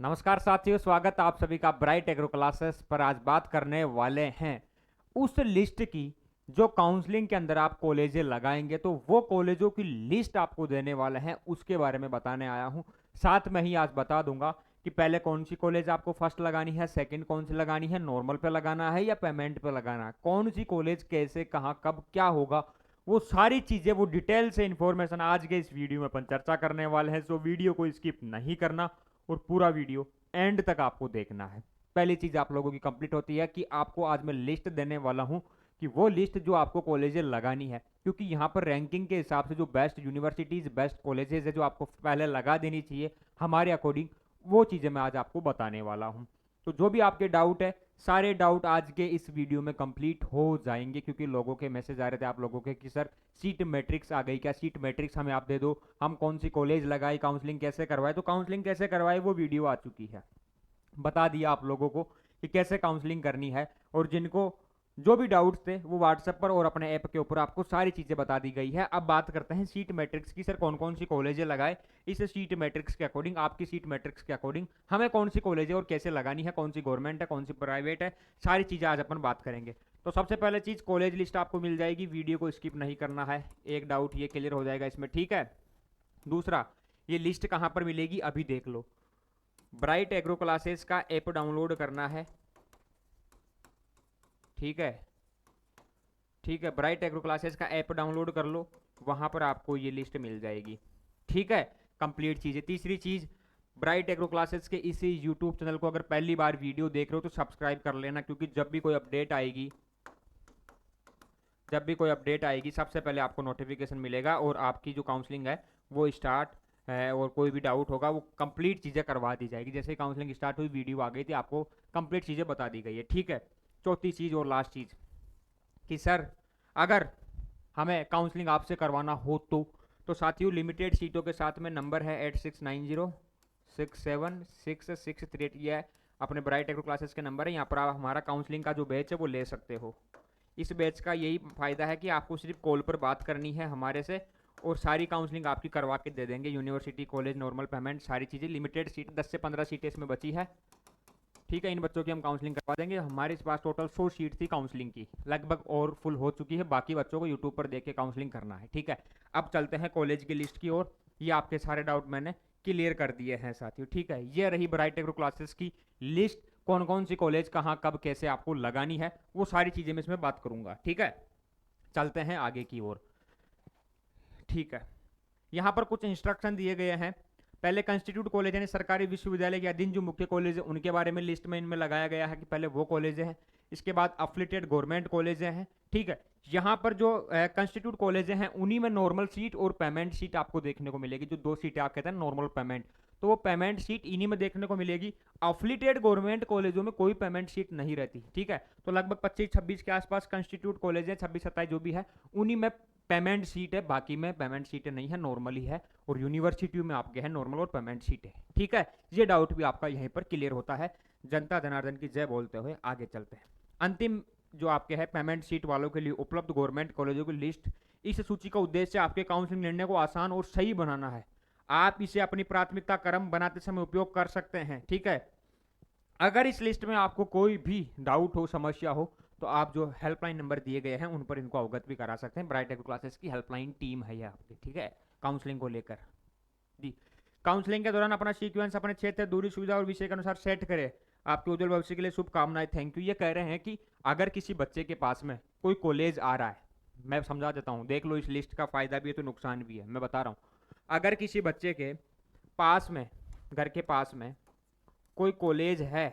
नमस्कार साथियों, स्वागत है आप सभी का ब्राइट एग्रो क्लासेस पर। आज बात करने वाले हैं उस लिस्ट की जो काउंसलिंग के अंदर आप कॉलेजें लगाएंगे, तो वो कॉलेजों की लिस्ट आपको देने वाले हैं, उसके बारे में बताने आया हूं। साथ में ही आज बता दूंगा कि पहले कौन सी कॉलेज आपको फर्स्ट लगानी है, सेकंड कौन सी लगानी है, नॉर्मल पे लगाना है या पेमेंट पे लगाना है, कौन सी कॉलेज कैसे कहाँ कब क्या होगा, वो सारी चीजें, वो डिटेल से इंफॉर्मेशन आज के इस वीडियो में अपन चर्चा करने वाले हैं। सो वीडियो को स्किप नहीं करना और पूरा वीडियो एंड तक आपको देखना है। पहली चीज आप लोगों की कंप्लीट होती है कि आपको आज मैं लिस्ट देने वाला हूं कि वो लिस्ट जो आपको कॉलेजेस लगानी है, क्योंकि यहां पर रैंकिंग के हिसाब से जो बेस्ट यूनिवर्सिटीज बेस्ट कॉलेजेस है जो आपको पहले लगा देनी चाहिए हमारे अकॉर्डिंग, वो चीजें मैं आज आपको बताने वाला हूं। तो जो भी आपके डाउट है, सारे डाउट आज के इस वीडियो में कंप्लीट हो जाएंगे, क्योंकि लोगों के मैसेज आ रहे थे आप लोगों के कि सर सीट मैट्रिक्स आ गई क्या, सीट मैट्रिक्स हमें आप दे दो, हम कौन सी कॉलेज लगाए, काउंसलिंग कैसे करवाए। तो काउंसलिंग कैसे करवाए वो वीडियो आ चुकी है, बता दिया आप लोगों को कि कैसे काउंसलिंग करनी है। और जिनको जो भी डाउट्स थे वो व्हाट्सएप पर और अपने ऐप के ऊपर आपको सारी चीजें बता दी गई है। अब बात करते हैं सीट मैट्रिक्स की, सर कौन कौन सी कॉलेजें लगाए। इस सीट मैट्रिक्स के अकॉर्डिंग, आपकी सीट मैट्रिक्स के अकॉर्डिंग हमें कौन सी कॉलेजें और कैसे लगानी है, कौन सी गवर्नमेंट है कौन सी प्राइवेट है, सारी चीजें आज अपन बात करेंगे। तो सबसे पहले चीज, कॉलेज लिस्ट आपको मिल जाएगी, वीडियो को स्किप नहीं करना है, एक डाउट ये क्लियर हो जाएगा इसमें, ठीक है। दूसरा, ये लिस्ट कहां पर मिलेगी अभी देख लो। ब्राइट एग्रो क्लासेस का ऐप डाउनलोड करना है, ठीक है। ठीक है, ब्राइट एग्रो क्लासेस का ऐप डाउनलोड कर लो, वहां पर आपको ये लिस्ट मिल जाएगी, ठीक है। कंप्लीट चीज़ है। तीसरी चीज़, ब्राइट एग्रो क्लासेस के इसी यूट्यूब चैनल को अगर पहली बार वीडियो देख रहे हो तो सब्सक्राइब कर लेना, क्योंकि जब भी कोई अपडेट आएगी सबसे पहले आपको नोटिफिकेशन मिलेगा और आपकी जो काउंसलिंग है वो स्टार्ट है, और कोई भी डाउट होगा वो कंप्लीट चीज़ें करवा दी जाएगी। जैसे काउंसलिंग स्टार्ट हुई वीडियो आ गई थी, आपको कंप्लीट चीज़ें बता दी गई है, ठीक है। चौथी चीज़ और लास्ट चीज़ कि सर अगर हमें काउंसलिंग आपसे करवाना हो तो साथियों लिमिटेड सीटों के साथ में नंबर है 8690676638, ये है अपने ब्राइट एग्रो क्लासेस के नंबर है। यहाँ पर आप हमारा काउंसलिंग का जो बैच है वो ले सकते हो। इस बैच का यही फायदा है कि आपको सिर्फ कॉल पर बात करनी है हमारे से और सारी काउंसलिंग आपकी करवा के दे देंगे, यूनिवर्सिटी कॉलेज नॉर्मल पेमेंट सारी चीज़ें। लिमिटेड सीट 10 से 15 सीटें इसमें बची है, ठीक है। इन बच्चों की हम काउंसलिंग करवा देंगे। हमारे पास टोटल 100 सीट थी काउंसलिंग की, लगभग और फुल हो चुकी है, बाकी बच्चों को यूट्यूब पर देख के काउंसलिंग करना है, ठीक है। अब चलते हैं कॉलेज की लिस्ट की ओर। ये आपके सारे डाउट मैंने क्लियर कर दिए हैं साथियों, ठीक है। ये रही ब्राइट एग्रो क्लासेस की लिस्ट, कौन कौन सी कॉलेज कहाँ कब कैसे आपको लगानी है वो सारी चीज़ें मैं इसमें बात करूंगा, ठीक है। चलते हैं आगे की ओर, ठीक है। यहाँ पर कुछ इंस्ट्रक्शन दिए गए हैं। पहले कंस्टिट्यूट कॉलेज यानी सरकारी विश्वविद्यालय के अधीन जो मुख्य कॉलेज है उनके बारे में लिस्ट में इनमें लगाया गया है कि पहले वो कॉलेज हैं। इसके बाद अफिलिएटेड गवर्नमेंट कॉलेज हैं, ठीक है। यहाँ पर जो कंस्टिट्यूट कॉलेज हैं उन्हीं में नॉर्मल सीट और पेमेंट सीट आपको देखने को मिलेगी। जो दो सीटें आप कहते हैं नॉर्मल पेमेंट, तो वो पेमेंट सीट इन्हीं में देखने को मिलेगी। अफिलिएटेड गवर्नमेंट कॉलेजों में कोई पेमेंट सीट नहीं रहती, ठीक है। तो लगभग 25-26 के आसपास कंस्टिट्यूट कॉलेज है, 26-27 जो भी है उन्हीं में पेमेंट सीट है, बाकी में पेमेंट सीटें नहीं है, नॉर्मल ही है। और यूनिवर्सिटी में आपके हैं नॉर्मल और पेमेंट सीटें, ठीक है। ये डाउट भी आपका यहीं पर क्लियर होता है। जनता जनार्दन की जय बोलते हुए आगे चलते हैं। अंतिम जो आपके है पेमेंट सीट वालों के लिए उपलब्ध गवर्नमेंट कॉलेजों की लिस्ट। इस सूची का उद्देश्य आपके काउंसलिंग निर्णय को आसान और सही बनाना है। आप इसे अपनी प्राथमिकता क्रम बनाते समय उपयोग कर सकते हैं, ठीक है। अगर इस लिस्ट में आपको कोई भी डाउट हो, समस्या हो, तो आप जो हेल्पलाइन नंबर दिए गए हैं उन पर इनको अवगत भी करा सकते हैं। ब्राइट एग्रो क्लासेस की हेल्पलाइन टीम है ये आपकी, ठीक है, काउंसलिंग को लेकर। जी, काउंसलिंग के दौरान अपना सीक्वेंस अपने क्षेत्र, दूरी, सुविधा और विषय के अनुसार सेट करें। आपके उज्जवल भविष्य के लिए शुभकामनाएं, थैंक यू। ये कह रहे हैं कि अगर किसी बच्चे के पास में कोई कॉलेज आ रहा है, मैं समझा देता हूँ, देख लो इस लिस्ट का फायदा भी है तो नुकसान भी है, मैं बता रहा हूँ। अगर किसी बच्चे के पास में, घर के पास में कोई कॉलेज है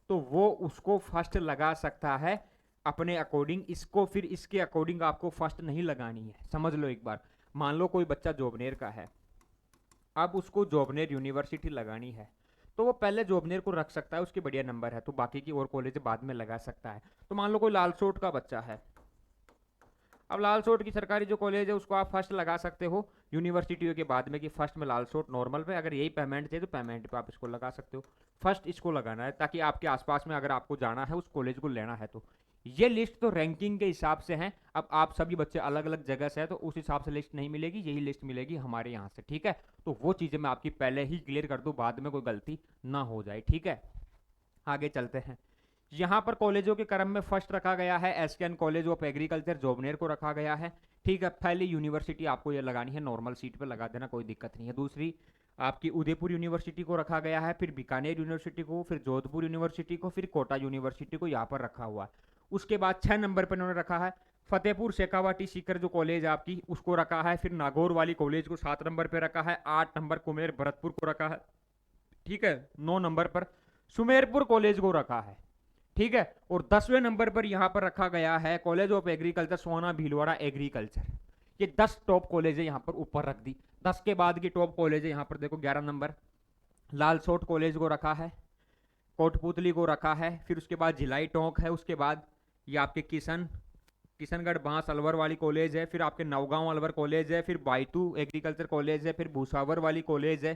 तो वो उसको फर्स्ट लगा सकता है अपने अकॉर्डिंग। इसको फिर इसके अकॉर्डिंग आपको फर्स्ट नहीं लगानी है, समझ लो एक बार। मान लो कोई बच्चा जोबनेर का है, अब उसको जोबनेर यूनिवर्सिटी लगानी है, तो वो पहले जोबनेर को रख सकता है, उसके बढ़िया नंबर है तो बाकी की और कॉलेज बाद में लगा सकता है। तो मान लो कोई लालसोट का बच्चा है, अब लालसोट की सरकारी जो कॉलेज है उसको आप फर्स्ट लगा सकते हो यूनिवर्सिटी के बाद में, कि फर्स्ट में लालसोट नॉर्मल पे, अगर यही पेमेंट चाहिए तो पेमेंट पे आप इसको लगा सकते हो। फर्स्ट इसको लगाना है ताकि आपके आसपास में अगर आपको जाना है उस कॉलेज को लेना है तो ये लिस्ट तो रैंकिंग के हिसाब से है, अब आप सभी बच्चे अलग अलग जगह से है तो उस हिसाब से लिस्ट नहीं मिलेगी, यही लिस्ट मिलेगी हमारे यहाँ से, ठीक है। तो वो चीज़ें मैं आपकी पहले ही क्लियर कर दूँ, बाद में कोई गलती ना हो जाए, ठीक है। आगे चलते हैं। यहाँ पर कॉलेजों के क्रम में फर्स्ट रखा गया है एसकेएन कॉलेज ऑफ एग्रीकल्चर जोबनेर को रखा गया है, ठीक है। पहली यूनिवर्सिटी आपको ये लगानी है, नॉर्मल सीट पे लगा देना, कोई दिक्कत नहीं है। दूसरी आपकी उदयपुर यूनिवर्सिटी को रखा गया है, फिर बीकानेर यूनिवर्सिटी को, फिर जोधपुर यूनिवर्सिटी को, फिर कोटा यूनिवर्सिटी को यहाँ पर रखा हुआ है। उसके बाद 6 नंबर पर उन्होंने रखा है फतेहपुर शेखावाटी सीकर जो कॉलेज आपकी उसको रखा है, फिर नागौर वाली कॉलेज को 7 नंबर पर रखा है, 8 नंबर कुमेर भरतपुर को रखा है, ठीक है। 9 नंबर पर सुमेरपुर कॉलेज को रखा है, ठीक है। और 10वें नंबर पर यहां पर रखा गया है कॉलेज ऑफ एग्रीकल्चर सोना भीलवाड़ा एग्रीकल्चर। ये 10 टॉप कॉलेज है यहां पर ऊपर रख दी। 10 के बाद की टॉप कॉलेज है यहां पर देखो 11 नंबर लालसोट कॉलेज को रखा है, कोटपुतली को रखा है, फिर उसके बाद झिलाई टोंक है, उसके बाद ये आपके किशनगढ़ बांस अलवर वाली कॉलेज है, फिर आपके नवगांव अलवर कॉलेज है, फिर बायतू एग्रीकल्चर कॉलेज है, फिर भूसावर वाली कॉलेज है,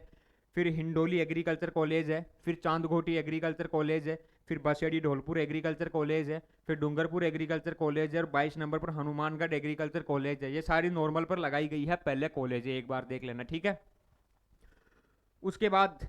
फिर हिंडोली एग्रीकल्चर कॉलेज है, फिर चांदघोटी एग्रीकल्चर कॉलेज है, फिर बसेड़ी ढोलपुर एग्रीकल्चर कॉलेज है, फिर डूंगरपुर एग्रीकल्चर कॉलेज है, और 22 नंबर पर हनुमानगढ़ एग्रीकल्चर कॉलेज है। ये सारी नॉर्मल पर लगाई गई है पहले कॉलेज है, एक बार देख लेना, ठीक है। उसके बाद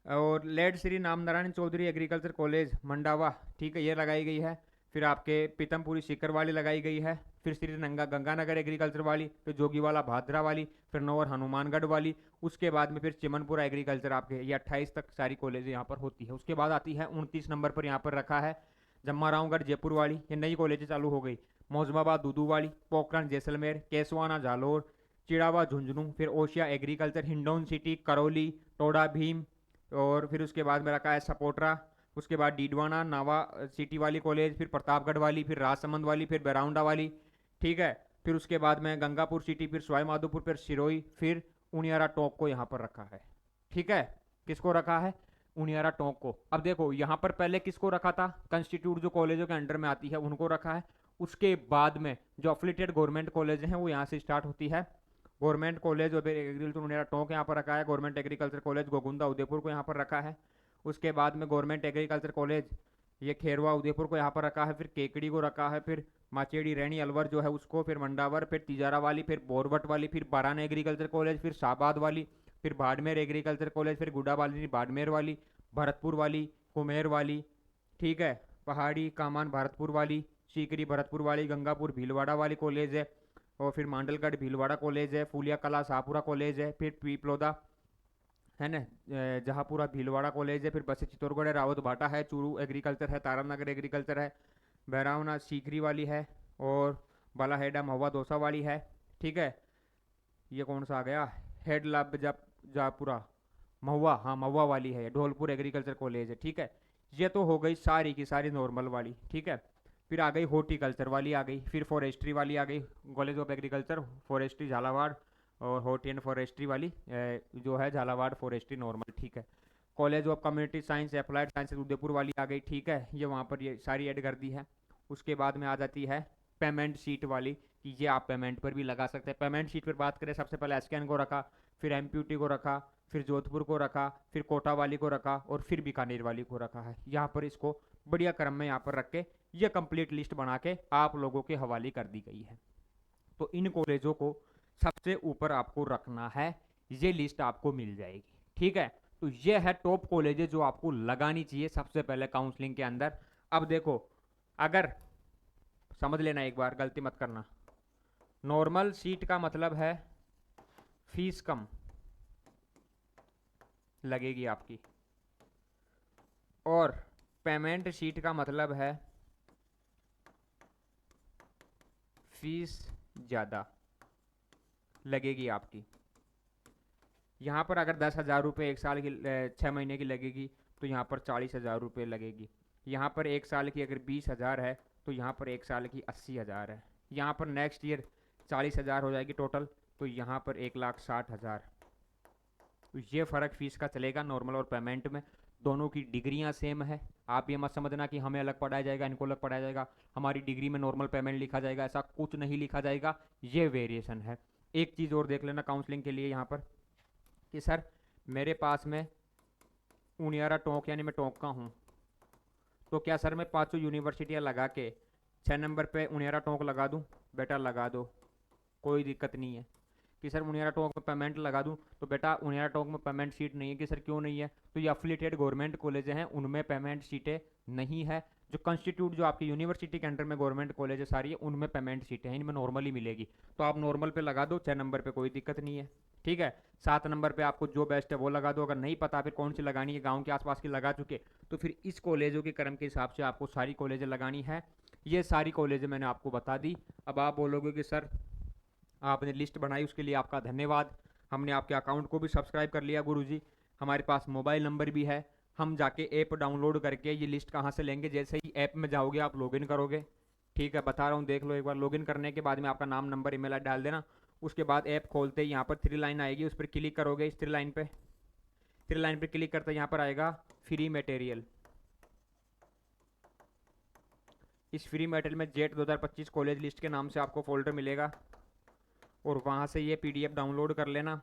और late Shri Namnarayan Choudhary agriculture college Mandawa, ठीक है, ये लगाई गई है। फिर आपके पीतमपुरी सीकर वाली लगाई गई है, फिर श्री गंगानगर एग्रीकल्चर वाली, फिर जोगीवाला भादरा वाली, फिर नौर हनुमानगढ़ वाली, उसके बाद में फिर चिमनपुरा एग्रीकल्चर आपके, ये 28 तक सारी कॉलेज यहाँ पर होती है। उसके बाद आती है 29 नंबर पर यहाँ पर रखा है जम्मारावगढ़ जयपुर वाली, ये नई कॉलेज चालू हो गई। मौजमाबाद दूदू वाली, पोखरण जैसलमेर, केसवाना जालोर, चिड़ावा झुंझुनू, फिर ओशिया एग्रीकल्चर, हिंडौन सिटी, करौली, टोडा भीम, और फिर उसके बाद में रखा है सपोटरा, उसके बाद डीडवाना नावा सिटी वाली कॉलेज, फिर प्रतापगढ़ वाली, फिर राजसमंद वाली, फिर बैराउंडा वाली, ठीक है। फिर उसके बाद में गंगापुर सिटी, फिर सवाई माधोपुर, फिर सिरोही, फिर उनियारा टोंक को यहाँ पर रखा है, ठीक है। किसको रखा है? उनियारा टोंक को। अब देखो यहाँ पर पहले किसको रखा था? कंस्टिट्यूट जो कॉलेजों के अंडर में आती है उनको रखा है। उसके बाद में जो अफिलिएटेड गवर्नमेंट कॉलेज हैं वो यहाँ से स्टार्ट होती है। गवर्नमेंट कॉलेज और एग्रीकल्चर उनियारा टोंक यहाँ पर रखा है, government agriculture college Gogunda Udaipur को यहाँ पर रखा है। उसके बाद में गवर्नमेंट एग्रीकल्चर कॉलेज ये खेरवा उदयपुर को यहाँ पर रखा है, फिर केकड़ी को रखा है, फिर माचेड़ी रैनी अलवर जो है उसको, फिर मंडावर, फिर तिजारा वाली, फिर बोरवट वाली, फिर बाराना एग्रीकल्चर कॉलेज, फिर शाहबाद वाली, फिर बाड़मेर एग्रीकल्चर कॉलेज, फिर गुडा वाली बाड़मेर वाली, भरतपुर वाली, कुमेर वाली, ठीक है, पहाड़ी कामान भरतपुर वाली, सीकरी भरतपुर वाली, गंगापुर भीलवाड़ा वाली कॉलेज है, और फिर मांडलगढ़ भीलवाड़ा कॉलेज है, फूलिया कला शाहपुरा कॉलेज है, फिर पीपलोदा है ना जहापुरा भीलवाड़ा कॉलेज है, फिर बसे चित्तौड़गढ़ है, रावत भाटा है, चूरू एग्रीकल्चर है, तारानगर एग्रीकल्चर है, बैरावना सीकरी वाली है, और बालाहेडा महुआ दौसा वाली है, ठीक है। ये कौन सा आ गया? हेड लब जापुरा महुआ, हाँ महुआ वाली है, धौलपुर एग्रीकल्चर कॉलेज है, ठीक है। ये तो हो गई सारी की सारी नॉर्मल वाली, ठीक है। फिर आ गई हॉर्टिकल्चर वाली आ गई, फिर फॉरेस्ट्री वाली आ गई, college of agriculture forestry Jhalawar, और हॉर्टी एंड फॉरेस्ट्री वाली जो है झालावाड़ फॉरेस्ट्री नॉर्मल, ठीक है। College of community science applied sciences Udaipur वाली आ गई, ठीक है, ये वहाँ पर ये सारी ऐड कर दी है। उसके बाद में आ जाती है पेमेंट शीट वाली, कि ये आप पेमेंट पर भी लगा सकते हैं। पेमेंट शीट पर बात करें, सबसे पहले एसकेएन को रखा, फिर एमप्यूटी को रखा, फिर जोधपुर को रखा, फिर कोटा वाली को रखा, और फिर बीकानेर वाली को रखा है। यहाँ पर इसको बढ़िया क्रम में यहाँ पर रख के ये कंप्लीट लिस्ट बना के आप लोगों के हवाले कर दी गई है। तो इन कॉलेजों को सबसे ऊपर आपको रखना है, ये लिस्ट आपको मिल जाएगी, ठीक है। तो ये है टॉप कॉलेजेस जो आपको लगानी चाहिए सबसे पहले काउंसलिंग के अंदर। अब देखो, अगर समझ लेना, एक बार गलती मत करना, नॉर्मल सीट का मतलब है फीस कम लगेगी आपकी, और पेमेंट शीट का मतलब है फीस ज़्यादा लगेगी आपकी। यहाँ पर अगर 10,000 रुपये एक साल की 6 महीने की लगेगी तो यहाँ पर 40,000 रुपये लगेगी। यहाँ पर एक साल की अगर 20,000 है तो यहाँ पर एक साल की 80,000 है। यहाँ पर नेक्स्ट ईयर 40,000 हो जाएगी टोटल, तो यहाँ पर 1,60,000। तो ये फ़र्क फीस का चलेगा नॉर्मल और पेमेंट में। दोनों की डिग्रियां सेम है, आप ये मत समझना कि हमें अलग पढ़ाया जाएगा इनको अलग पढ़ाया जाएगा, हमारी डिग्री में नॉर्मल पेमेंट लिखा जाएगा, ऐसा कुछ नहीं लिखा जाएगा, ये वेरिएशन है। एक चीज़ और देख लेना काउंसलिंग के लिए यहाँ पर, कि सर मेरे पास में उनियारा टोंक यानी मैं टोंक का हूँ, तो क्या सर मैं 5 यूनिवर्सिटियाँ लगा के 6 नंबर पे उनियारा टोंक लगा दूँ, बेटा लगा दो, कोई दिक्कत नहीं है। कि सर उनियारा टोंक में पेमेंट लगा दूं, तो बेटा उनियारा टोंक में पेमेंट सीट नहीं है। कि सर क्यों नहीं है? तो ये अफिलिएटेड गवर्नमेंट कॉलेज हैं, उनमें पेमेंट सीटें नहीं है। जो कंस्टिट्यूट जो आपकी यूनिवर्सिटी के अंडर में गवर्नमेंट कॉलेज है सारी, उनमें पेमेंट सीटें हैं, इनमें नॉर्मली मिलेगी। तो आप नॉर्मल पे लगा दो, 6 नंबर पे कोई दिक्कत नहीं है, ठीक है। 7 नंबर पे आपको जो बेस्ट है वो लगा दो। अगर नहीं पता फिर कौन सी लगानी है, गाँव के आसपास की लगा चुके, तो फिर इस कॉलेजों के क्रम के हिसाब से आपको सारी कॉलेजें लगानी है। ये सारी कॉलेजें मैंने आपको बता दी। अब आप बोलोगे कि सर आपने लिस्ट बनाई, उसके लिए आपका धन्यवाद। हमने आपके अकाउंट को भी सब्सक्राइब कर लिया गुरुजी, हमारे पास मोबाइल नंबर भी है। हम जाके ऐप डाउनलोड करके ये लिस्ट कहाँ से लेंगे? जैसे ही ऐप में जाओगे आप लॉगिन करोगे, ठीक है, बता रहा हूँ, देख लो एक बार। लॉगिन करने के बाद में आपका नाम, नंबर, ईमेल आईडी डाल देना। उसके बाद ऐप खोलते ही यहाँ पर 3 लाइन आएगी, उस पर क्लिक करोगे। इस 3 लाइन पर क्लिक करते यहाँ पर आएगा फ्री मटेरियल। इस फ्री मटेरियल में जेट 2025 कॉलेज लिस्ट के नाम से आपको फोल्डर मिलेगा, और वहाँ से ये पीडीएफ डाउनलोड कर लेना,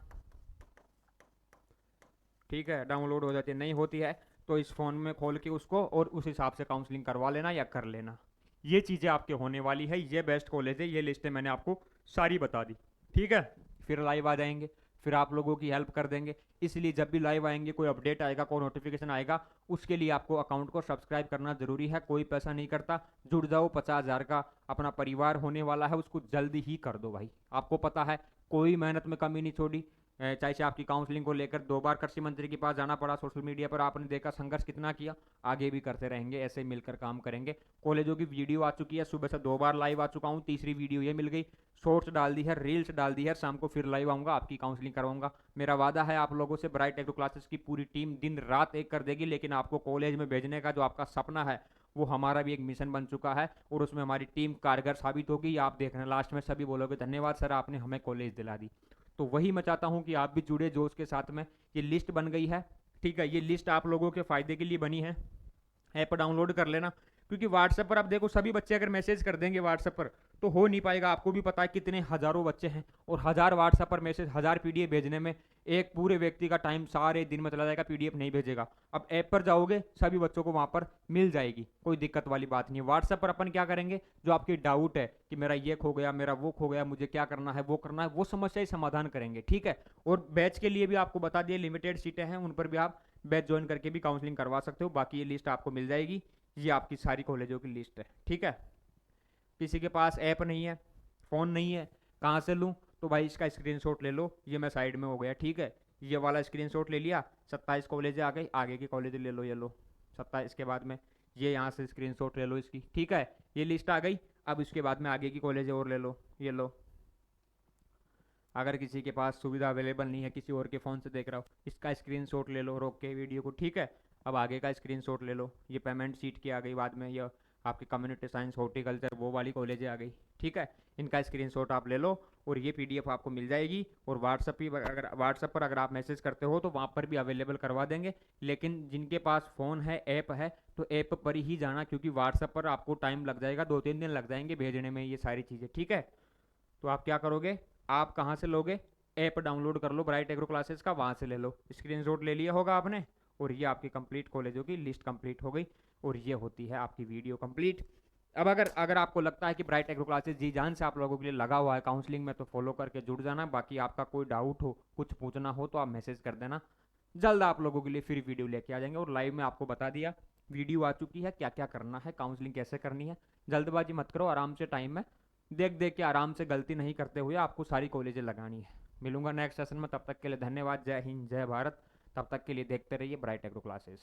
ठीक है। डाउनलोड हो जाती है, नहीं होती है तो इस फ़ोन में खोल के उसको और उस हिसाब से काउंसलिंग करवा लेना या कर लेना। ये चीज़ें आपके होने वाली है। ये बेस्ट कॉलेज है, ये लिस्टें मैंने आपको सारी बता दी, ठीक है। फिर लाइव आ जाएंगे, फिर आप लोगों की हेल्प कर देंगे। इसलिए जब भी लाइव आएंगे, कोई अपडेट आएगा, कोई नोटिफिकेशन आएगा, उसके लिए आपको अकाउंट को सब्सक्राइब करना जरूरी है। कोई पैसा नहीं करता, जुड़ जाओ। 50,000 का अपना परिवार होने वाला है, उसको जल्दी ही कर दो भाई। आपको पता है कोई मेहनत में कमी नहीं छोड़ी, चाहे से आपकी काउंसलिंग को लेकर 2 बार कृषि मंत्री के पास जाना पड़ा, सोशल मीडिया पर आपने देखा संघर्ष कितना किया। आगे भी करते रहेंगे, ऐसे मिलकर काम करेंगे। कॉलेजों की वीडियो आ चुकी है, सुबह से 2 बार लाइव आ चुका हूँ, तीसरी वीडियो ये मिल गई। शॉर्ट्स डाल दी है, रील्स डाल दी है, शाम को फिर लाइव आऊँगा, आपकी काउंसलिंग करवाऊंगा। मेरा वादा है आप लोगों से, ब्राइट एग्रो क्लासेस की पूरी टीम दिन रात एक कर देगी। लेकिन आपको कॉलेज में भेजने का जो आपका सपना है, वो हमारा भी एक मिशन बन चुका है, और उसमें हमारी टीम कारगर साबित होगी। आप देखना लास्ट में सभी बोलोगे धन्यवाद सर, आपने हमें कॉलेज दिला दी। तो वही मैं चाहता हूँ कि आप भी जुड़े जोश के साथ में। ये लिस्ट बन गई है, ठीक है। ये लिस्ट आप लोगों के फ़ायदे के लिए बनी है। ऐप डाउनलोड कर लेना, क्योंकि व्हाट्सएप पर आप देखो सभी बच्चे अगर मैसेज कर देंगे व्हाट्सएप पर तो हो नहीं पाएगा। आपको भी पता है कितने हज़ारों बच्चे हैं, और 1000 व्हाट्सएप पर मैसेज, 1000 पीडीएफ भेजने में एक पूरे व्यक्ति का टाइम सारे दिन में चला जाएगा, पीडीएफ नहीं भेजेगा। अब ऐप पर जाओगे, सभी बच्चों को वहाँ पर मिल जाएगी, कोई दिक्कत वाली बात नहीं है। व्हाट्सएप पर अपन क्या करेंगे, जो आपकी डाउट है कि मेरा ये खो गया, मेरा वो खो गया, मुझे क्या करना है, वो करना है, वो समस्या ही समाधान करेंगे, ठीक है। और बैच के लिए भी आपको बता दिए, लिमिटेड सीटें हैं, उन पर भी आप बैच ज्वाइन करके भी काउंसलिंग करवा सकते हो। बाकी ये लिस्ट आपको मिल जाएगी, ये आपकी सारी कॉलेजों की लिस्ट है, ठीक है। किसी के पास ऐप नहीं है, फ़ोन नहीं है, कहाँ से लूँ? तो भाई इसका स्क्रीनशॉट ले लो, ये मैं साइड में हो गया, ठीक है। ये वाला स्क्रीनशॉट ले लिया, 27 कॉलेज आ गई, आगे की कॉलेज ले लो, ये लो 27 के बाद में ये यहाँ से स्क्रीनशॉट ले लो इसकी, ठीक है। ये लिस्ट आ गई, अब इसके बाद में आगे की कॉलेज और ले लो, ये लो। अगर किसी के पास सुविधा अवेलेबल नहीं है, किसी और के फ़ोन से देख रहा हो, इसका स्क्रीनशॉट ले लो रोक के वीडियो को, ठीक है। अब आगे का स्क्रीनशॉट ले लो, ये पेमेंट सीट की आ गई, बाद में ये आपकी कम्युनिटी साइंस, हॉर्टिकल्चर, वो वाली कॉलेज आ गई, ठीक है। इनका स्क्रीनशॉट आप ले लो, और ये पीडीएफ आपको मिल जाएगी। और व्हाट्सएप पर अगर आप मैसेज करते हो तो वहाँ पर भी अवेलेबल करवा देंगे। लेकिन जिनके पास फ़ोन है, ऐप है, तो ऐप पर ही जाना, क्योंकि व्हाट्सएप पर आपको टाइम लग जाएगा, 2-3 दिन लग जाएंगे भेजने में ये सारी चीज़ें, ठीक है। तो आप क्या करोगे, आप कहाँ से लोगे? ऐप डाउनलोड कर लो ब्राइट एग्रो क्लासेस का, वहाँ से ले लो। स्क्रीनशॉट ले लिया होगा आपने, और ये आपकी कंप्लीट कॉलेजों की लिस्ट कंप्लीट हो गई, और ये होती है आपकी वीडियो कंप्लीट। अब अगर आपको लगता है कि ब्राइट एग्रो क्लासेस जी जान से आप लोगों के लिए लगा हुआ है काउंसलिंग में, तो फॉलो करके जुड़ जाना। बाकी आपका कोई डाउट हो, कुछ पूछना हो, तो आप मैसेज कर देना, जल्द आप लोगों के लिए फिर वीडियो लेके आ जाएंगे। और लाइव में आपको बता दिया, वीडियो आ चुकी है, क्या क्या करना है, काउंसलिंग कैसे करनी है। जल्दबाजी मत करो, आराम से टाइम में देख देख के आराम से, गलती नहीं करते हुए आपको सारी कॉलेजें लगानी है। मिलूंगा नेक्स्ट सेशन में, तब तक के लिए धन्यवाद। जय हिंद, जय भारत। तब तक के लिए देखते रहिए ब्राइट एग्रो क्लासेस।